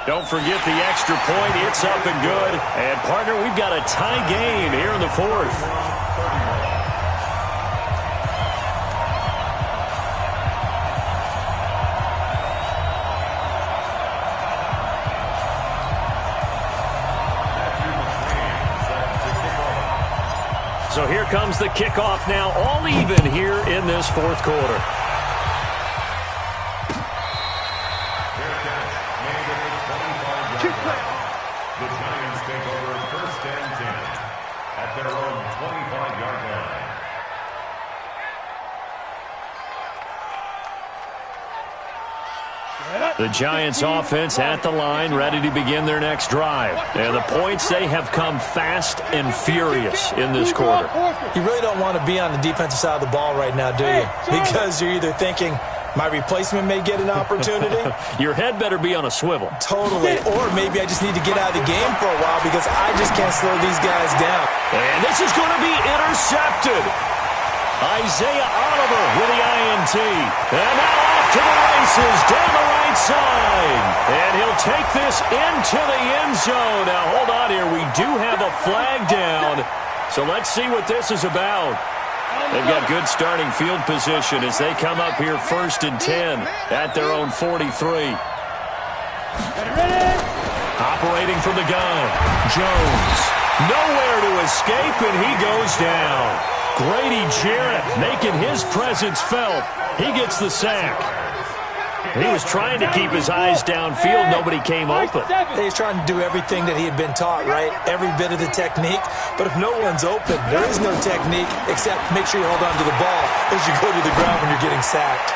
Speaker 2: Don't forget the extra point. It's up and good. And, partner, we've got a tie game here in the 4th. So here comes the kickoff now, all even here in this 4th quarter.
Speaker 5: The Giants take over 1st and 10 at their own 25-yard line.
Speaker 2: The Giants offense at the line, ready to begin their next drive. And the points, they have come fast and furious in this quarter.
Speaker 4: You really don't want to be on the defensive side of the ball right now, do you? Because you're either thinking, my replacement may get an opportunity.
Speaker 2: Your head better be on a swivel.
Speaker 4: Totally. Or maybe I just need to get out of the game for a while because I just can't slow these guys down.
Speaker 2: And this is going to be intercepted. Isaiah Oliver with the INT. And now off to the races down the right side. And he'll take this into the end zone. Now, hold on here. We do have a flag down. So let's see what this is about. They've got good starting field position as they come up here 1st and 10 at their own 43. Operating from the gun. Jones. Nowhere to escape, and he goes down. Grady Jarrett making his presence felt. He gets the sack. He was trying to keep his eyes downfield. Nobody came open.
Speaker 4: He's trying to do everything that he had been taught, right? Every bit of the technique. But if no one's open, there is no technique except make sure you hold on to the ball as you go to the ground when you're getting sacked.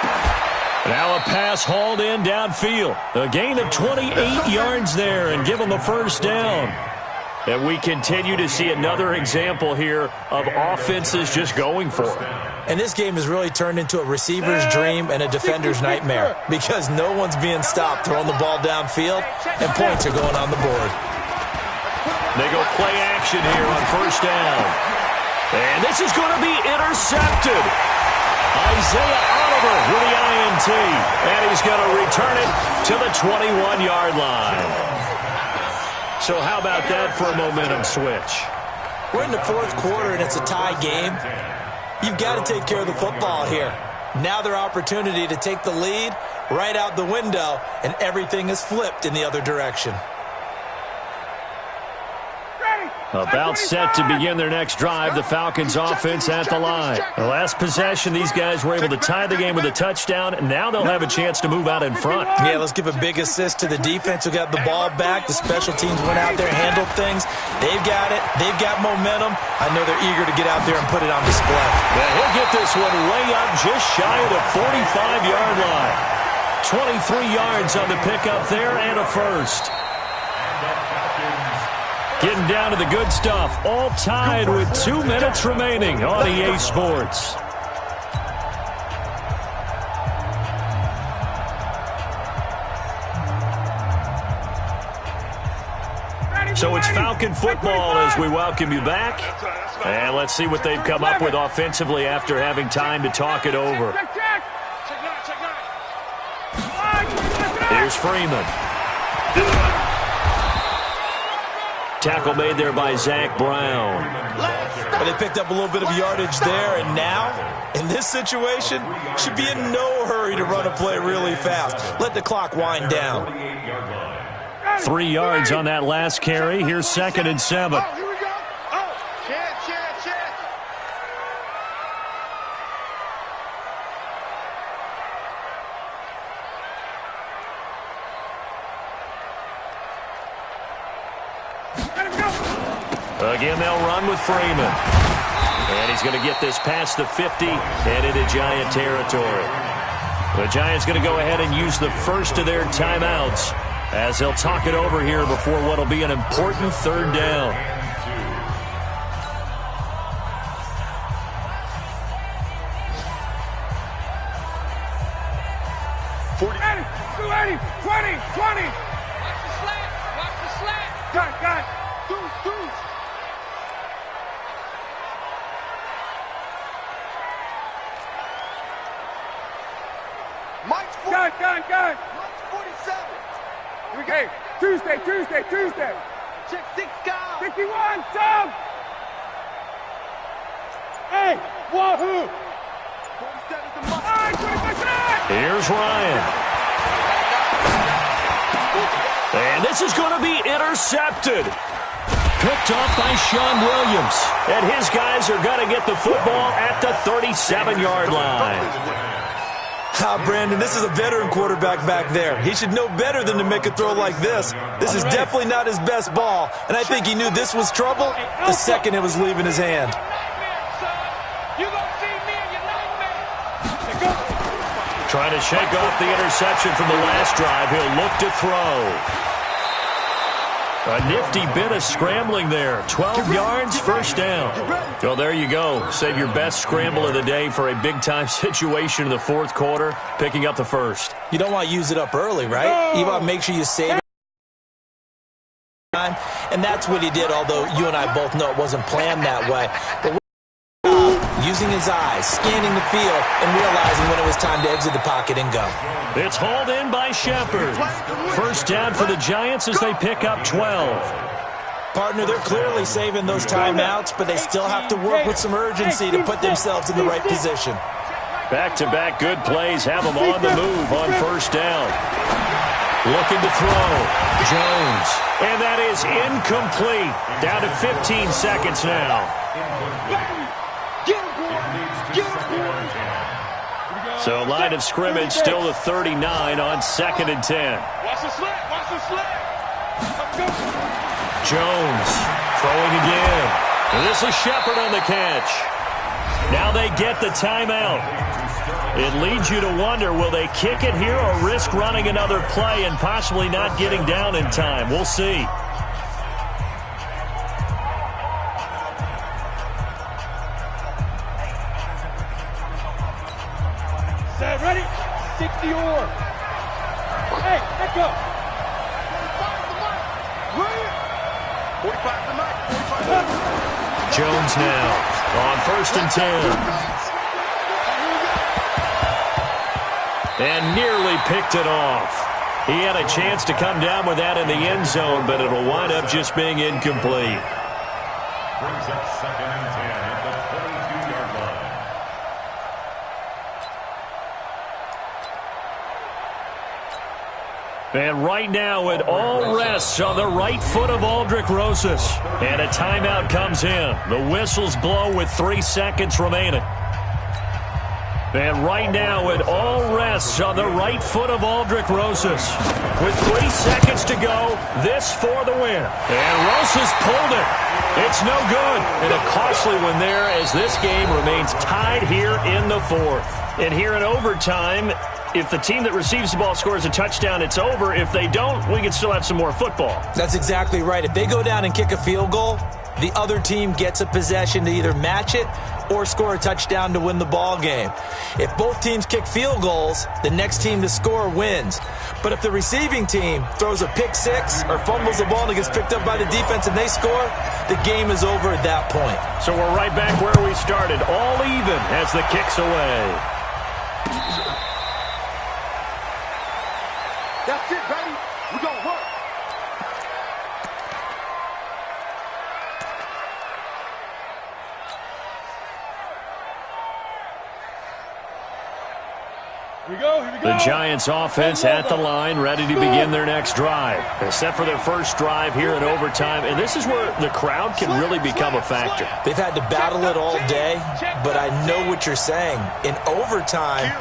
Speaker 2: Now a pass hauled in downfield. A gain of 28 yards there and give him the 1st down. And we continue to see another example here of offenses just going for it.
Speaker 4: And this game has really turned into a receiver's dream and a defender's nightmare because no one's being stopped throwing the ball downfield, and points are going on the board.
Speaker 2: They go play action here on first down. And this is going to be intercepted. Isaiah Oliver with the INT. And he's going to return it to the 21-yard line. So how about that for a momentum switch?
Speaker 4: We're in the fourth quarter, and it's a tie game. You've got to take care of the football here. Now their opportunity to take the lead right out the window, and everything is flipped in the other direction.
Speaker 2: About set to begin their next drive, the Falcons offense at the line. The last possession, these guys were able to tie the game with a touchdown, and now they'll have a chance to move out in front.
Speaker 4: Yeah, let's give a big assist to the defense who got the ball back. The special teams went out there, handled things. They've got it. They've got momentum. I know they're eager to get out there and put it on display.
Speaker 2: Yeah, he'll get this one way up just shy of the 45-yard line. 23 yards on the pickup there and a first. Getting down to the good stuff, all tied with 2 minutes remaining on EA Sports. So it's Falcon football as we welcome you back. And let's see what they've come up with offensively after having time to talk it over. Here's Freeman. Tackle made there by Zach Brown.
Speaker 4: But they picked up a little bit of yardage there, and now, in this situation, should be in no hurry to run a play really fast. Let the clock wind down.
Speaker 2: 3 yards on that last carry. Here's 2nd and 7.
Speaker 3: Here we go. Chance.
Speaker 2: Again, they'll run with Freeman. And he's going to get this past the 50 and into Giant territory. The Giants going to go ahead and use the first of their timeouts as they'll talk it over here before what will be an important third down.
Speaker 3: Watch the slant. Got. Deuce. Mike's 40. Gun. Mike's 47. Here we go. Tuesday. Check 6 guys. 51, Tom. Hey, wahoo. 47 to Mike.
Speaker 2: Here's Ryan. And this is going to be intercepted. Picked off by Sean Williams. And his guys are going to get the football at the 37-yard line.
Speaker 4: Brandon, this is a veteran quarterback back there. He should know better than to make a throw like this. This is definitely not his best ball, and I think he knew this was trouble the second it was leaving his hand.
Speaker 2: Trying to shake off the interception from the last drive. He'll look to throw. A nifty bit of scrambling there. 12 yards, first down. Well, there you go. Save your best scramble of the day for a big-time situation in the fourth quarter, picking up the first.
Speaker 4: You don't want to use it up early, right? You want to make sure you save it. And that's what he did, although you and I both know it wasn't planned that way. But using his eyes, scanning the field, and realizing when it was time to exit the pocket and go.
Speaker 2: It's hauled in by Shepard. First down for the Giants as they pick up 12.
Speaker 4: Partner, they're clearly saving those timeouts, but they still have to work with some urgency to put themselves in the right position.
Speaker 2: Back-to-back good plays have them on the move on first down. Looking to throw. Jones. And that is incomplete. Down to 15 seconds now. So line of scrimmage still to 39 on 2nd and 10.
Speaker 3: Watch the slant.
Speaker 2: Jones throwing again. And this is Shepard on the catch. Now they get the timeout. It leads you to wonder, will they kick it here or risk running another play and possibly not getting down in time? We'll see.
Speaker 3: the oar. Hey, echo. 45 to Mike. 45 to
Speaker 2: Jones now on 1st and 10. And nearly picked it off. He had a chance to come down with that in the end zone, but it'll wind up just being incomplete.
Speaker 5: Brings up 2nd and 10 at the 22-yard line.
Speaker 2: And right now it all rests on the right foot of Aldrick Rosas. And a timeout comes in. The whistles blow with 3 seconds remaining. And right now it all rests on the right foot of Aldrick Rosas. With 3 seconds to go, this for the win. And Rosas pulled it. It's no good. And a costly one there as this game remains tied here in the 4th. And here in overtime, if the team that receives the ball scores a touchdown, it's over. If they don't, we can still have some more football.
Speaker 4: That's exactly right. If they go down and kick a field goal, the other team gets a possession to either match it or score a touchdown to win the ball game. If both teams kick field goals, the next team to score wins. But if the receiving team throws a pick six or fumbles the ball and it gets picked up by the defense and they score, the game is over at that point.
Speaker 2: So we're right back where we started, all even as the kick's away.
Speaker 3: That's it, baby. We're going to work. Here we go.
Speaker 2: The Giants offense at the line, ready to begin their next drive. They're set for their first drive here in overtime, and this is where the crowd can really become a factor.
Speaker 4: They've had to battle it all day, but I know what you're saying. In overtime,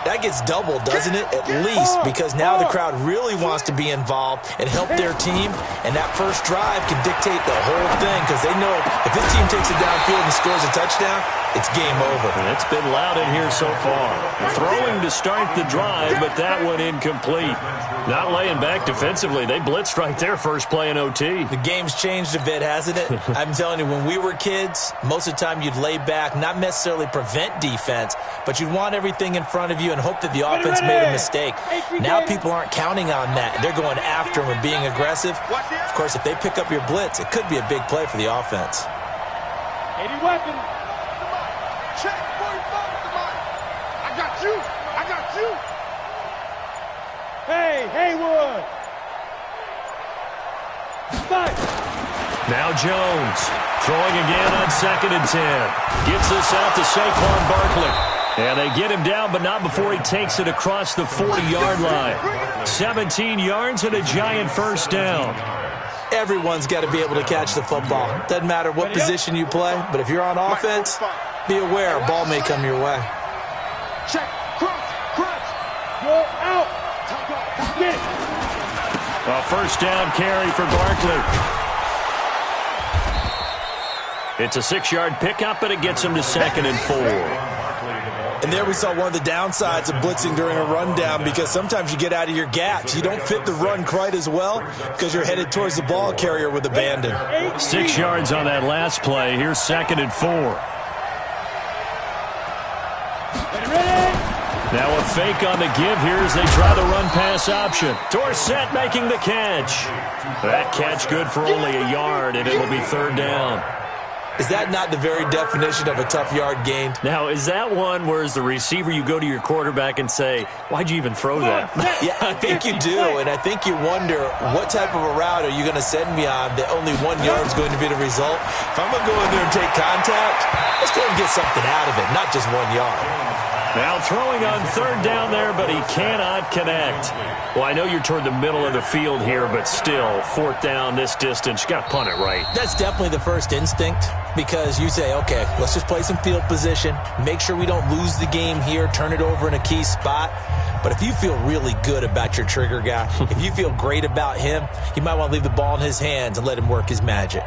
Speaker 4: that gets doubled, doesn't it? At least, because now the crowd really wants to be involved and help their team, and that first drive can dictate the whole thing because they know if this team takes it downfield and scores a touchdown, it's game over.
Speaker 2: And it's been loud in here so far. Throwing to start the drive, but that one incomplete. Not laying back defensively. They blitzed right there first play in OT.
Speaker 4: The game's changed a bit, hasn't it? I'm telling you, when we were kids, most of the time you'd lay back, not necessarily prevent defense, but you'd want everything in front of you and hope that the offense made a mistake. Now people aren't counting on that. They're going after them and being aggressive. Of course, if they pick up your blitz, it could be a big play for the offense.
Speaker 3: 80 weapons. Check 45 to Mike. I got you. I got you. Hey, Haywood. Mike.
Speaker 2: Now Jones throwing again on 2nd and 10. Gets this out to Saquon Barkley. And they get him down, but not before he takes it across the 40-yard line. 17 yards and a Giant first down.
Speaker 4: Everyone's got to be able to catch the football. Doesn't matter what position you play, but if you're on offense, be aware a ball may come your way.
Speaker 3: Check. Crunch. Go out. Get.
Speaker 2: A first down carry for Barkley. It's a 6-yard pickup, and it gets him to 2nd and 4.
Speaker 4: And there we saw one of the downsides of blitzing during a rundown because sometimes you get out of your gaps. You don't fit the run quite as well because you're headed towards the ball carrier with abandon.
Speaker 2: 6 yards on that last play. Here's 2nd and 4. Now a fake on the give here as they try the run-pass option. Dorsett making the catch. That catch good for only a yard, and it'll be 3rd down.
Speaker 4: Is that not the very definition of a tough yard gain?
Speaker 2: Now, is that one where as the receiver you go to your quarterback and say, why'd you even throw that?
Speaker 4: Yeah, I think you do, and I think you wonder what type of a route are you going to send me on that only 1 yard is going to be the result? If I'm going to go in there and take contact, let's go and get something out of it, not just 1 yard.
Speaker 2: Now throwing on 3rd down there, but he cannot connect. Well, I know you're toward the middle of the field here, but still, 4th down this distance, you got to punt it right.
Speaker 4: That's definitely the first instinct because you say, okay, let's just play some field position, make sure we don't lose the game here, turn it over in a key spot. But if you feel really good about your trigger guy, if you feel great about him, you might want to leave the ball in his hands and let him work his magic.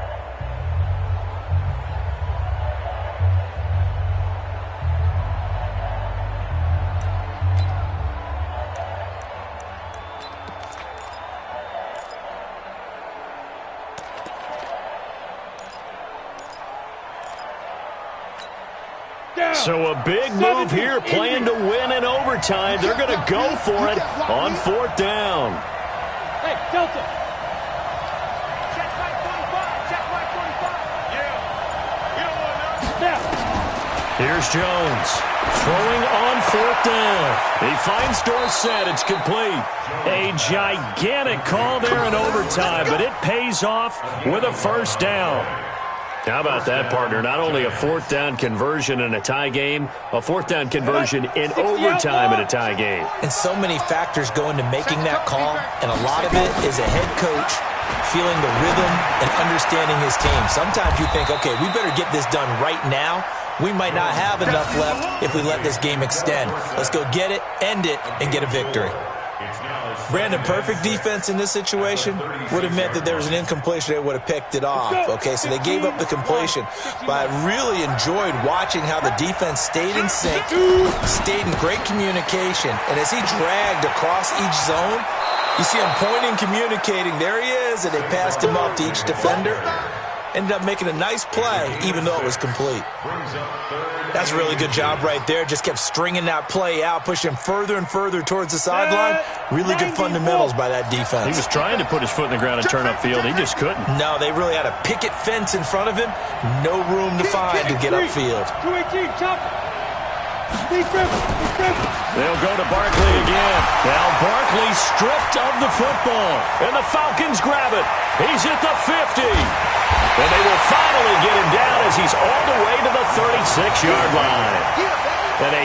Speaker 2: So a big move here, playing to win in overtime. They're going to go for it on 4th down.
Speaker 6: Hey, Delta.
Speaker 3: Check right 45. Check right 45. Yeah. We don't want that.
Speaker 6: Snap.
Speaker 2: Here's Jones throwing on 4th down. He finds Dorsett. It's complete. A gigantic call there in overtime, but it pays off with a 1st down. How about that, partner? Not only a 4th down conversion in a tie game, a 4th down conversion in overtime in a tie game.
Speaker 4: And so many factors go into making that call, and a lot of it is a head coach feeling the rhythm and understanding his team. Sometimes you think, okay, we better get this done right now. We might not have enough left if we let this game extend. Let's go get it, end it, and get a victory. Brandon, perfect defense in this situation would have meant that there was an incompletion. They would have picked it off. Okay, so they gave up the completion. But I really enjoyed watching how the defense stayed in sync, stayed in great communication. And as he dragged across each zone, you see him pointing, communicating. There he is, and they passed him off to each defender. Ended up making a nice play, even though it was complete. That's a really good job right there. Just kept stringing that play out, pushing him further and further towards the sideline. Really good fundamentals by that defense.
Speaker 2: He was trying to put his foot in the ground and turn upfield. He just couldn't.
Speaker 4: No, they really had a picket fence in front of him. No room to find to get upfield.
Speaker 6: 218, chop.
Speaker 2: They'll go to Barkley again. Now Barkley stripped of the football, and the Falcons grab it. He's at the 50. And they will finally get him down as he's all the way to the 36-yard line. And a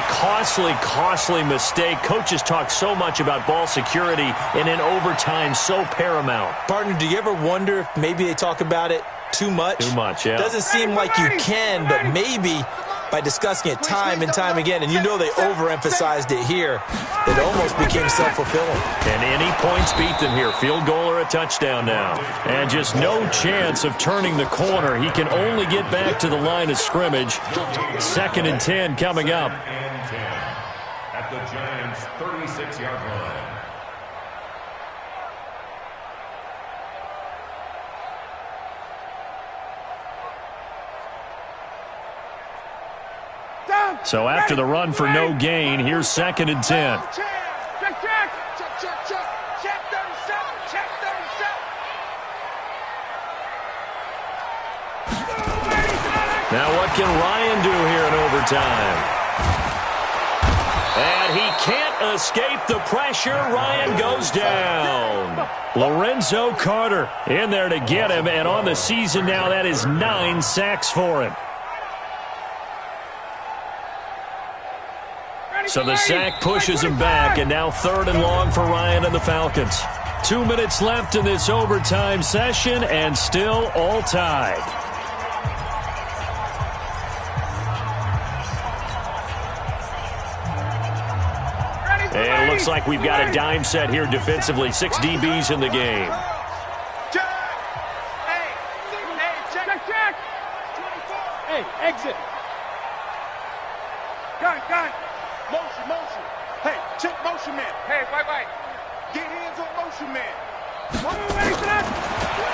Speaker 2: costly mistake. Coaches talk so much about ball security, and in overtime, so paramount.
Speaker 4: Partner, do you ever wonder if maybe they talk about it too much?
Speaker 2: Too much, yeah.
Speaker 4: Doesn't seem like you can, but maybe by discussing it time and time again, and you know they overemphasized it here, it almost became self-fulfilling.
Speaker 2: And any points beat them here. Field goal or a touchdown now. And just no chance of turning the corner. He can only get back to the line of scrimmage. 2nd and 10 coming up.
Speaker 5: And 10 at the Giants' 36-yard line.
Speaker 2: So after the run for no gain, here's 2nd and 10.
Speaker 3: Check. Check 37. Check 37.
Speaker 2: Now what can Ryan do here in overtime? And he can't escape the pressure. Ryan goes down. Lorenzo Carter in there to get him, and on the season now, that is 9 sacks for him. So the sack pushes him back, and now 3rd and long for Ryan and the Falcons. 2 minutes left in this overtime session, and still all tied. And it looks like we've got a dime set here defensively. 6 DBs in the game.
Speaker 3: Check. Check.
Speaker 6: Hey, exit.
Speaker 3: Gun. Motion. Hey, check motion man. Hey, wait. Get hands on motion man.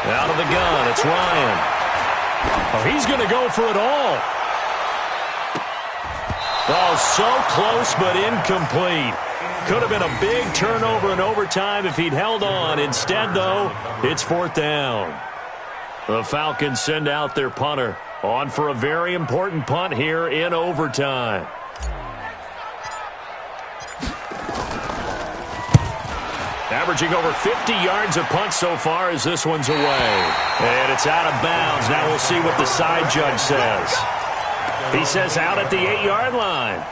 Speaker 2: Out of the gun, it's Ryan. Oh, he's going to go for it all. Oh, so close but incomplete. Could have been a big turnover in overtime if he'd held on. Instead, though, it's 4th down. The Falcons send out their punter on for a very important punt here in overtime. Averaging over 50 yards a punt so far as this one's away. And it's out of bounds. Now we'll see what the side judge says. He says out at the 8-yard line.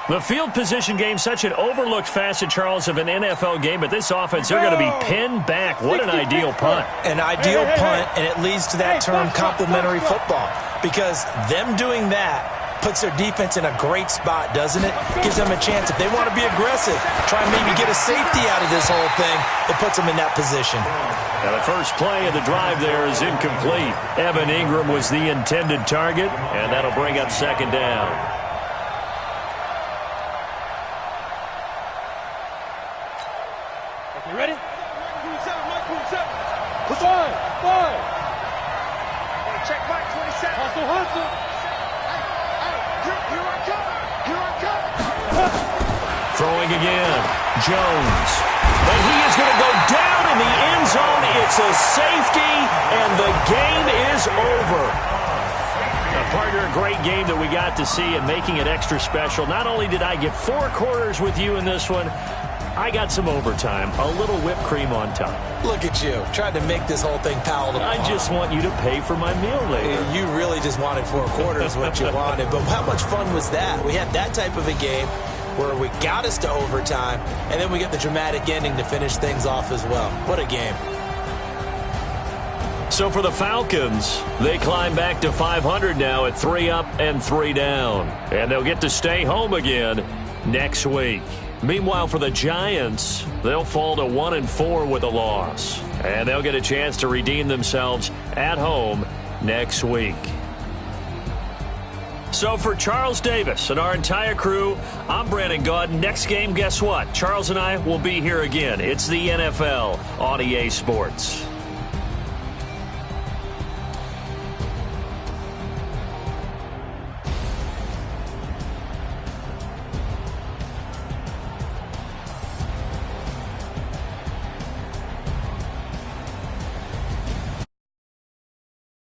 Speaker 2: The field position game, such an overlooked facet, Charles, of an NFL game, but this offense, they're going to be pinned back. What an ideal punt.
Speaker 4: An ideal punt, and it leads to that term complementary football, because them doing that puts their defense in a great spot, doesn't it? Gives them a chance. If they want to be aggressive, try and maybe get a safety out of this whole thing, it puts them in that position.
Speaker 2: Now the first play of the drive there is incomplete. Evan Ingram was the intended target, and that'll bring up 2nd down.
Speaker 6: You ready?
Speaker 3: Push
Speaker 6: Five.
Speaker 3: Check Mike 27.
Speaker 6: Hustle.
Speaker 3: Hey, you're right
Speaker 2: Throwing again. Jones. And he is going to go down in the end zone. It's a safety, and the game is over. Partner, a great game that we got to see and making it extra special. Not only did I get 4 quarters with you in this one, I got some overtime, a little whipped cream on top.
Speaker 4: Look at you, trying to make this whole thing palatable.
Speaker 2: I just want you to pay for my meal later.
Speaker 4: You really just wanted 4 quarters, what you wanted. But how much fun was that? We had that type of a game where we got us to overtime, and then we get the dramatic ending to finish things off as well. What a game.
Speaker 2: So for the Falcons, they climb back to 500 now at 3 up and 3 down. And they'll get to stay home again next week. Meanwhile, for the Giants, they'll fall to 1-4 with a loss. And they'll get a chance to redeem themselves at home next week. So for Charles Davis and our entire crew, I'm Brandon Gaud. Next game, guess what? Charles and I will be here again. It's the NFL on EA Sports.